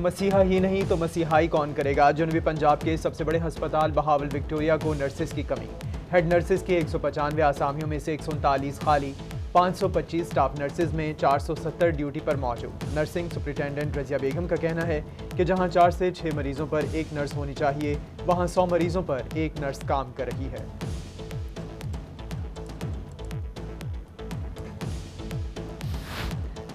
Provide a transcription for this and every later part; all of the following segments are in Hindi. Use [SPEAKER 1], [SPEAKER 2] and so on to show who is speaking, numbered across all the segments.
[SPEAKER 1] मसीहा ही नहीं तो मसीहाई कौन करेगा। जनूबी पंजाब के सबसे बड़े अस्पताल बहावल विक्टोरिया को नर्सिस की कमी। हेड नर्सिस की 195 आसामियों में से 139 खाली, 525 स्टाफ नर्सिस में 470 ड्यूटी पर मौजूद। नर्सिंग सुपरिटेंडेंट रजिया बेगम का कहना है कि जहां 4 से 6 मरीजों पर एक नर्स होनी चाहिए, वहां 100 मरीजों पर एक नर्स काम कर रही है।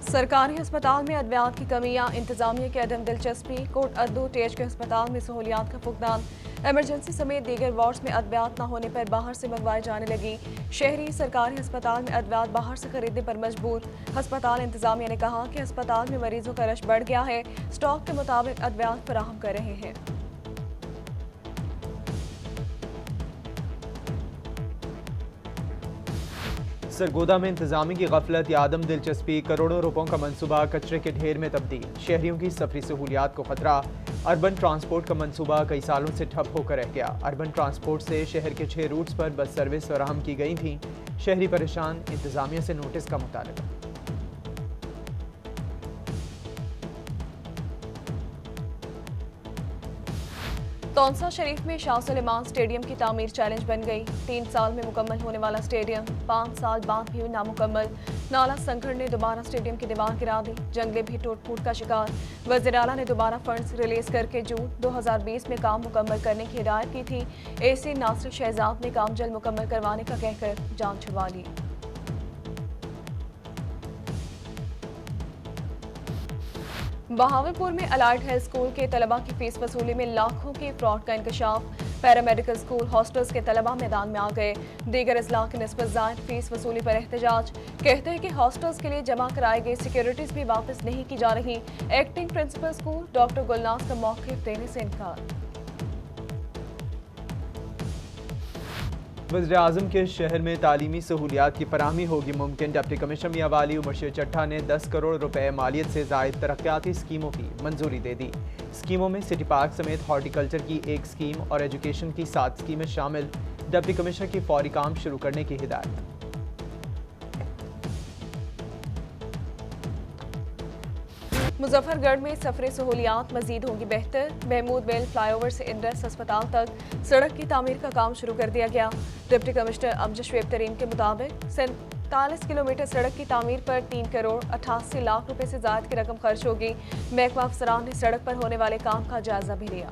[SPEAKER 2] सरकारी अस्पताल में अद्वियात की कमियां, इंतजामिया की अदम दिलचस्पी, कोट अद्दू टेज के अस्पताल में सहूलियात का फुकदान, इमरजेंसी समेत दीगर वार्ड्स में अद्वियात न होने पर बाहर से मंगवाए जाने लगी। शहरी सरकारी अस्पताल में अद्वियात बाहर से खरीदने पर मजबूर। अस्पताल इंतजामिया ने कहा कि अस्पताल में मरीजों का रश बढ़ गया है, स्टॉक के मुताबिक अद्वियात फराहम कर रहे हैं।
[SPEAKER 1] सरगोदा में इंतजामी की गफलत या आदम दिलचस्पी, करोड़ों रुपयों का मंसूबा कचरे के ढेर में तब्दील। शहरियों की सफरी सहूलियात को खतरा। अर्बन ट्रांसपोर्ट का मंसूबा कई सालों से ठप होकर रह गया। अर्बन ट्रांसपोर्ट से शहर के 6 रूट्स पर बस सर्विस फराहम की गई थी। शहरी परेशान, इंतजामिया से नोटिस का मुतालबा।
[SPEAKER 2] तौंसा शरीफ में शाह सुलेमान स्टेडियम की तामीर चैलेंज बन गई। 3 साल में मुकम्मल होने वाला स्टेडियम 5 साल बाद भी नामुकम्मल। नाला संगठन ने दोबारा स्टेडियम की दीवार गिरा दी। जंगले भी टूट फूट का शिकार। वज़ीर आला ने दोबारा फंड्स रिलीज करके जून 2020 में काम मुकम्मल करने की हिदायत की थी। AC नासिर शहजाद ने काम जल्द मुकम्मल करवाने का कहकर जान छुड़वा ली। बहावलपुर में अलाइड हेल्थ स्कूल के तलबा की फीस वसूली में लाखों के फ्रॉड का इंकशाफ। पैरामेडिकल स्कूल हॉस्टल्स के तलबा मैदान में आ गए। दीगर अजला की निस्बत ज़ायद फीस वसूली पर एहतजाज। कहते हैं कि हॉस्टल्स के लिए जमा कराई गई सिक्योरिटीज भी वापस नहीं की जा रही। Acting principal school doctor Gulnaz का मौक़िफ़ देने से इनकार।
[SPEAKER 1] वज़ीर-ए-आज़म के शहर में तालीमी सहूलियात की फराहमी होगी मुमकिन। डिप्टी कमिश्नर मियां वाली उमर चट्टा ने 10 करोड़ रुपए मालियत से ज़ायद तरक्याती स्कीमों की मंजूरी दे दी। स्कीमों में सिटी पार्क समेत हॉर्टिकल्चर की 1 स्कीम और एजुकेशन की 7 स्कीमें शामिल। डिप्टी कमिश्नर की फौरी काम शुरू करने की हिदायत।
[SPEAKER 2] मुजफ्फरगढ़ में सफरे सहूलियात मजीद होंगी बेहतर। महमूद बेल फ्लाईओवर से इंडस अस्पताल तक सड़क की तामीर का काम शुरू कर दिया गया। डिप्टी कमिश्नर अमजद शुएब तरीन के मुताबिक 47 किलोमीटर सड़क की तामीर पर 3 करोड़ 88 लाख रुपए से ज्यादा की रकम खर्च होगी। महकमा अफसरान ने सड़क पर होने वाले काम का जायजा भी लिया।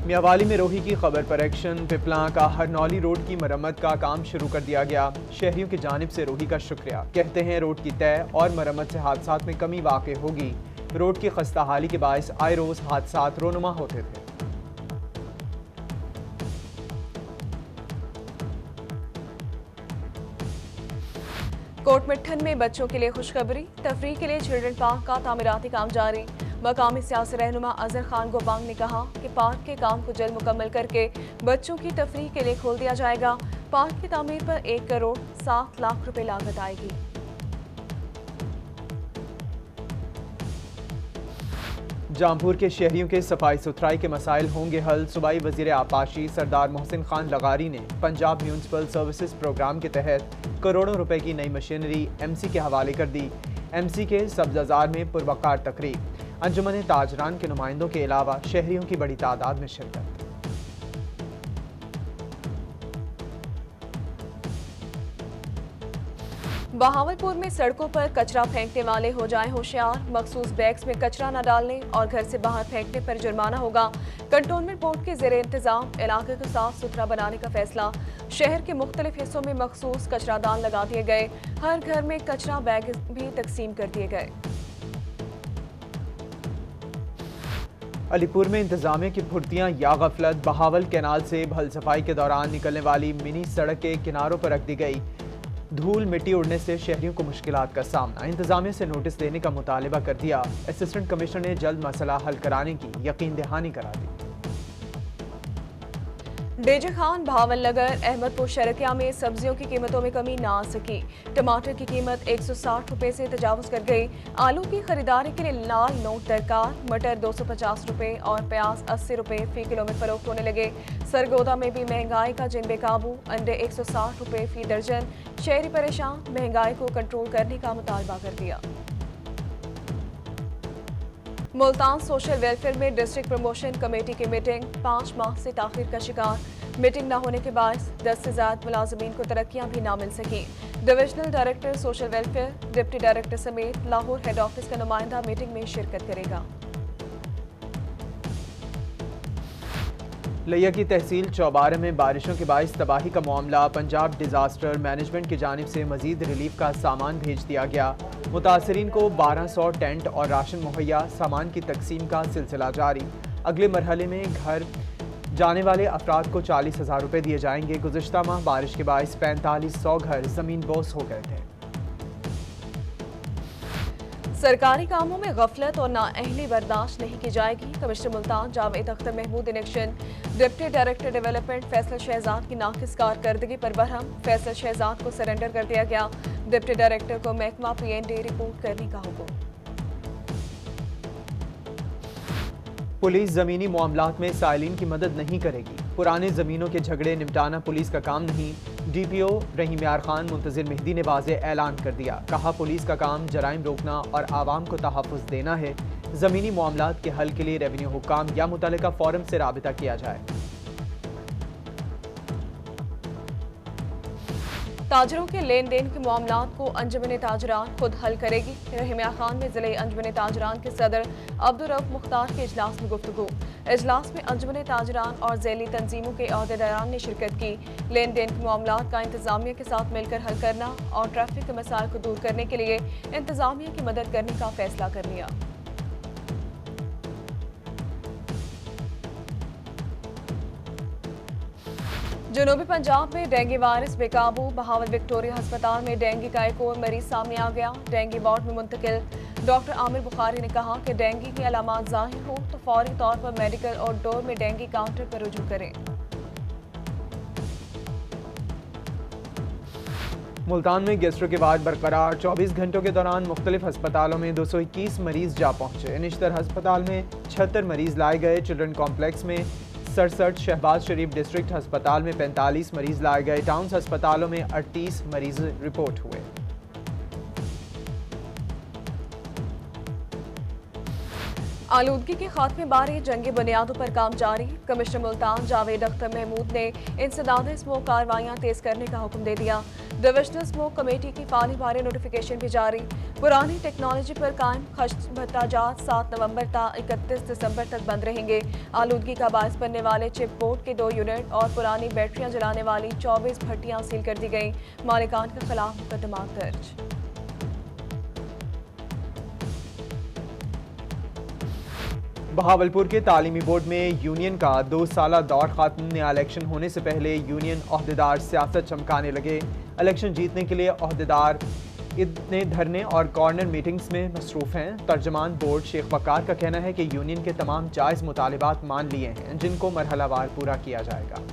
[SPEAKER 1] मियावाली में रोही की खबर पर एक्शन। पिपला का हरनौली रोड की मरम्मत का काम शुरू कर दिया गया। शहरियों की जानिब से रोही का शुक्रिया। कहते हैं रोड की तय और मरम्मत से हादसात में कमी वाक़ई होगी। रोड की खस्ता हाली के बायस आए रोज हादसात रोनुमा होते थे।
[SPEAKER 2] कोट मिट्ठन में बच्चों के लिए खुशखबरी। तफरीह के लिए चिल्ड्रन पार्क का तामीराती काम जारी। मकामी सियासी रहनुमा अजहर खान गोबांग ने कहा कि पार्क के काम को जल्द मुकम्मल करके बच्चों की तफरीह के लिए खोल दिया जाएगा। पार्क की तामीर पर 1 करोड़ 7 लाख रुपए लागत आएगी।
[SPEAKER 1] जामपुर के शहरियों के सफाई सुथराई के मसाइल होंगे हल। सूबाई वजीर आपाशी सरदार मोहसिन खान लगारी ने पंजाब म्यूनसिपल सर्विसेज प्रोग्राम के तहत करोड़ों रुपए की नई मशीनरी MC के हवाले कर दी। MC के सब्ज़ाजार में पुरवकार तकरीब। अंजुमन ताजरान के नुमाइंदों के अलावा शहरियों की बड़ी तादाद में शिरकत।
[SPEAKER 2] बहावलपुर में सड़कों पर कचरा फेंकने वाले हो जाएं होशियार। मखसूस बैग्स में कचरा न डालने और घर से बाहर फेंकने पर जुर्माना होगा। कंटोनमेंट बोर्ड के ज़ेरे इंतजाम इलाके को साफ सुथरा बनाने का फैसला। शहर के मुख्तलिफ हिस्सों में मखसूस कचरादान लगा दिए गए। हर घर में कचरा बैग भी तकसीम कर दिए गए।
[SPEAKER 1] अलीपुर में इंतजामिया की फुर्तियां या गफलत। बहावल कैनाल से भल सफाई के दौरान निकलने वाली मिनी सड़क के किनारों पर रख दी गई। धूल मिट्टी उड़ने से शहरियों को मुश्किलात का सामना। इंतजामिया से नोटिस देने का मुतालबा कर दिया। असिस्टेंट कमिश्नर ने जल्द मसला हल कराने की यकीन दहानी करा दी।
[SPEAKER 2] डीजे खान भावल नगर अहमदपुर शरकिया में सब्जियों की कीमतों में कमी ना आ सकी। टमाटर की कीमत 160 रुपए से तजावुज कर गई। आलू की खरीदारी के लिए लाल नोट दरकार। मटर 250 रुपए और प्याज 80 रुपए फी किलो में फरोख्त होने लगे। सरगोदा में भी महंगाई का जिन बेकाबू। अंडे 160 रुपए फी दर्जन। शहरी परेशान, महंगाई को कंट्रोल करने का मुतालबा कर दिया। मुल्तान सोशल वेलफेयर में डिस्ट्रिक्ट प्रमोशन कमेटी की मीटिंग 5 माह से ताखिर का शिकार। मीटिंग न होने के बायस 10 से ज्यादा मुलाजमीन को तरक्कियां भी ना मिल सकी। Divisional director social welfare, deputy director समेत लाहौर हेड ऑफिस का नुमाइंदा मीटिंग में शिरकत करेगा।
[SPEAKER 1] लिया की तहसील चौबारा में बारिशों के बायस तबाही का मामला। पंजाब डिजास्टर मैनेजमेंट की जानिब से मजीद रिलीफ का सामान भेज दिया गया। मुतासरीन को 1200 टेंट और राशन मुहैया। सामान की तकसीम का सिलसिला जारी। अगले मरहले में घर जाने वाले अफराद को 40,000 रुपये दिए जाएंगे। गुज़िश्ता माह बारिश के बायस 4500 घर ज़मीन बोस हो गए थे।
[SPEAKER 2] सरकारी कामों में गफलत और नाअहली बर्दाश्त नहीं की जाएगी। Commissioner Multan Javed Akhtar Mahmood in action. Deputy director development Faisal Shahzad की नाकिस कारकर्दगी पर बरहम। फैसल शहजाद को सरेंडर कर दिया गया। डिप्टी डायरेक्टर को महकमा PND रिपोर्ट करने का हुक्म।
[SPEAKER 1] पुलिस ज़मीनी मामलात में साइलिन की मदद नहीं करेगी। पुराने ज़मीनों के झगड़े निपटाना पुलिस का काम नहीं। DPO रहीम यार खान मुंतज़िर मेहदी ने वाज़े ऐलान कर दिया। कहा, पुलिस का काम जराइम रोकना और आवाम को तहफ़्फ़ुज़ देना है। ज़मीनी मामलात के हल के लिए रेवेन्यू हुक्काम या मुतल्लिका फोरम से राबिता किया जाए।
[SPEAKER 2] ताजरों के लेन देन के मामलात को अंजुमन ताजरान खुद हल करेगी। रहीम यार खान में जिले अंजुमन ताजरान के सदर अब्दुर्रऊफ मुख्तार के इजलास में गुफ्तगू। इजलास में अंजुमन ताजरान और झैली तंजीमों के अहदेदारान ने शिरकत की। लेन देन के मामलात का इंतजामिया के साथ मिलकर हल करना और ट्रैफिक के मसाइल को दूर करने के लिए इंतजामिया की मदद करने का फैसला कर लिया। जनूबी पंजाब में डेंगू वायरस बेकाबू। बहावल विक्टोरिया अस्पताल में डेंगू का एक और मरीज सामने आ गया। डेंगू वार्ड में मुंतकिल। डॉक्टर आमिर बुखारी ने कहा कि डेंगू की अलामात जाहिर हो तो फौरी तौर पर मेडिकल और डोर में डेंगू काउंटर पर रुजू करें।
[SPEAKER 1] मुल्तान में गैस्ट्रो के बाद बरकरार। 24 घंटों के दौरान मुख्तलिफ अस्पतालों में 221 मरीज जा पहुंचे। निश्तर अस्पताल में 76 मरीज लाए गए। चिल्ड्रन कॉम्प्लेक्स में 67, शहबाज शरीफ डिस्ट्रिक्ट अस्पताल में 45 मरीज लाए गए। टाउन्स अस्पतालों में 38 मरीज रिपोर्ट हुए।
[SPEAKER 2] आलूदगी के खात्मे बारे जंगी बुनियादों पर काम जारी। कमिश्नर मुल्तान जावेद अख्तर महमूद ने इंसदाद स्मोक कार्रवाइयां तेज करने का हुक्म दे दिया। डिविजनल स्मोक कमेटी की फाली बारे नोटिफिकेशन भी जारी। पुरानी टेक्नोलॉजी पर कायम खश्त भत्ताजात 7 नवंबर ता 31 दिसंबर तक बंद रहेंगे। आलूदगी का बायस बनने वाले चिप बोर्ड के 2 यूनिट और पुरानी बैटरियां जलाने वाली 24 भट्टियां सील कर दी गई। मालिकान के खिलाफ मुकदमा दर्ज।
[SPEAKER 1] बहावलपुर के तालीमी बोर्ड में यूनियन का 2 साला दौर खत्म। नया इलेक्शन होने से पहले यूनियन ओहदेदार सियासत चमकाने लगे। इलेक्शन जीतने के लिए ओहदेदार इतने धरने और कॉर्नर मीटिंग्स में मसरूफ हैं। तर्जमान बोर्ड शेख वकार का कहना है कि यूनियन के तमाम जायज़ मुतालिबात मान लिए हैं, जिनको मरहलावार पूरा किया जाएगा।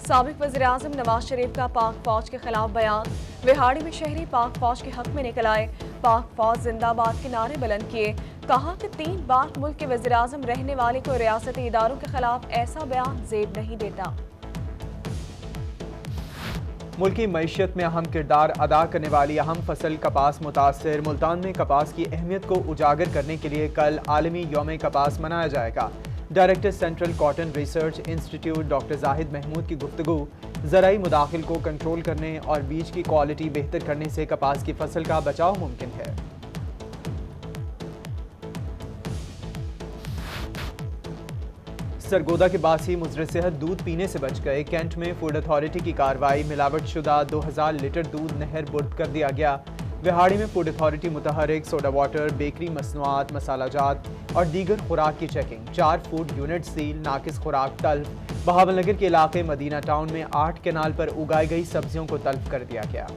[SPEAKER 2] साबिक वज़ीर-ए-आज़म नवाज शरीफ का पाक फौज के खिलाफ बयान। विहाड़ी में शहरी पाक फौज के हक में निकल आए। पाक फौज जिंदाबाद के नारे बुलंद किए। कहा कि 3 बार मुल्क के वज़ीर-ए-आज़म रहने वाले को रियासती इदारों के खिलाफ ऐसा बयान जेब नहीं देता।
[SPEAKER 1] मुल्क की मईशत में अहम किरदार अदा करने वाली अहम फसल कपास मुतासर। मुल्तान में कपास की अहमियत को उजागर करने के लिए कल आलमी यौम कपास मनाया जाएगा। Director central cotton research institute doctor Zahid Mahmood की गुफ्तगू। ज़राई मुदाखिल को कंट्रोल करने और बीज की क्वालिटी बेहतर करने से कपास की फसल का बचाव मुमकिन है। सरगोदा के बासी मुजर सेहत दूध पीने से बच गए। कैंट में फूड अथॉरिटी की कार्रवाई। मिलावट शुदा 2000 लीटर दूध नहर बुर्द कर दिया गया। विहाड़ी में फूड अथॉरिटी मुतहरिक सोडा वाटर, बेकरी मसनूआत, मसालाजात और दीगर खुराक की चेकिंग। 4 फूड यूनिट सील, नाकिस खुराक तल्फ। बहावलनगर के इलाके मदीना टाउन में 8 केनाल पर उगाई गई सब्जियों को तल्फ कर दिया गया।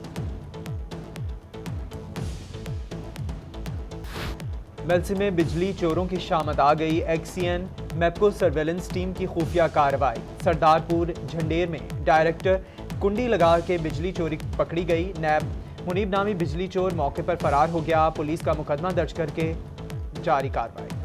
[SPEAKER 1] वेल्सी में बिजली चोरों की शामत आ गई। एक्सीएन मैपको सर्वेलेंस टीम की खुफिया कार्रवाई। सरदारपुर झंडेर में डायरेक्टर कुंडी लगा के बिजली चोरी पकड़ी गई। नैब मुनीब नामी बिजली चोर मौके पर फरार हो गया। पुलिस का मुकदमा दर्ज करके जारी कार्रवाई।